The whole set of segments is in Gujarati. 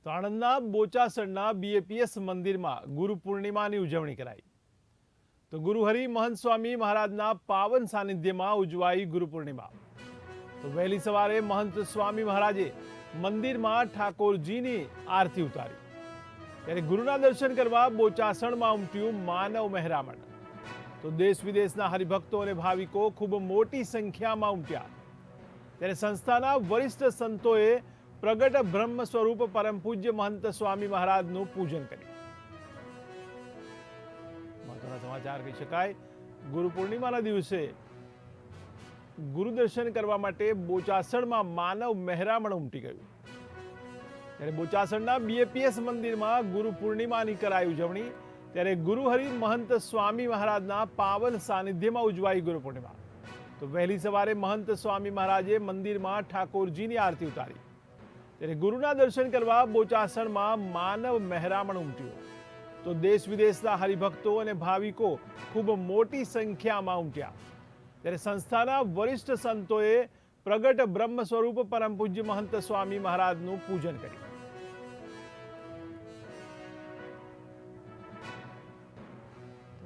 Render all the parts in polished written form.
તો આણંદના બોચાસણના બીએપીએસ મંદિરમાં ગુરુ પૂર્ણિમાની ઉજવણી કરાઈ। તો ગુરુહરિ મહંત સ્વામી મહારાજના પાવન સાનિધ્યમાં ઉજવાઈ ગુરુ પૂર્ણિમા। તો વહેલી સવારે મહંત સ્વામી મહારાજે મંદિરમાં ઠાકોરજીની આરતી ઉતારી, ત્યારે ગુરુના દર્શન કરવા બોચાસણમાં ઉમટ્યું માનવ મહેરામણ। તો દેશ વિદેશના હરિભક્તો અને ભાવિકો ખૂબ મોટી સંખ્યામાં ઉમટ્યા, ત્યારે સંસ્થાના વરિષ્ઠ સંતોએ પ્રગટ બ્રહ્મ સ્વરૂપ પરમ પૂજ્ય મહંત સ્વામી મહારાજનું પૂજન કર્યું। મહત્વના સમાચાર કહી શકાય, ગુરુ પૂર્ણિમાના દિવસે ગુરુ દર્શન કરવા માટે બોચાસણમાં માનવ મહેરામણ ઉમટી ગયું। ત્યારે બોચાસણના બીએપીએસ મંદિરમાં ગુરુ પૂર્ણિમાની કરાઈ ઉજવણી। ત્યારે ગુરુહરિ મહંત સ્વામી મહારાજના પાવન સાનિધ્યમાં ઉજવાઈ ગુરુ પૂર્ણિમા। તો વહેલી સવારે મહંત સ્વામી મહારાજે મંદિરમાં ઠાકોરજીની આરતી ઉતારી, ત્યારે ગુરુના દર્શન કરવા બોચાસણમાં માનવ મહેરામણ ઉમટ્યું। તો દેશ વિદેશના હરિભક્તો અને ભાવિકો ખૂબ મોટી સંખ્યામાં ઉમટ્યા, ત્યારે સંસ્થાના વરિષ્ઠ સંતોએ પ્રગટ બ્રહ્મ સ્વરૂપ પરમ પૂજ્ય મહંત સ્વામી મહારાજનું પૂજન કર્યું।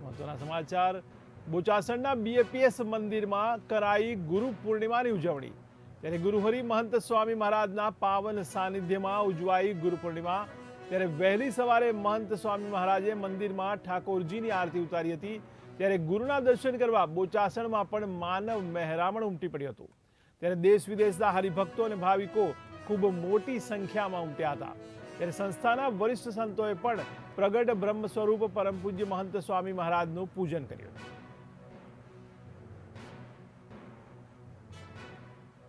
મહત્વના સમાચાર, બોચાસણના બીએપીએસ મંદિરમાં કરાઈ ગુરુ પૂર્ણિમાની ઉજવણી। ત્યારે ગુરુહરિ મહંત સ્વામી મહારાજના પાવન સાનિધ્યમાં ઉજવાઈ ગુરુ પૂર્ણિમા। ત્યારે વહેલી સવારે મહંત સ્વામી મહારાજે મંદિરમાં ઠાકોરજીની આરતી ઉતારી હતી। ત્યારે ગુરુના દર્શન કરવા બોચાસણમાં પણ માનવ મહેરામણ ઉમટી પડ્યું હતું। ત્યારે દેશ વિદેશના હરિભક્તો અને ભાવિકો ખૂબ મોટી સંખ્યામાં ઉમટ્યા હતા। ત્યારે સંસ્થાના વરિષ્ઠ સંતોએ પણ પ્રગટ બ્રહ્મ સ્વરૂપ પરમ પૂજ્ય મહંત સ્વામી મહારાજનું પૂજન કર્યું।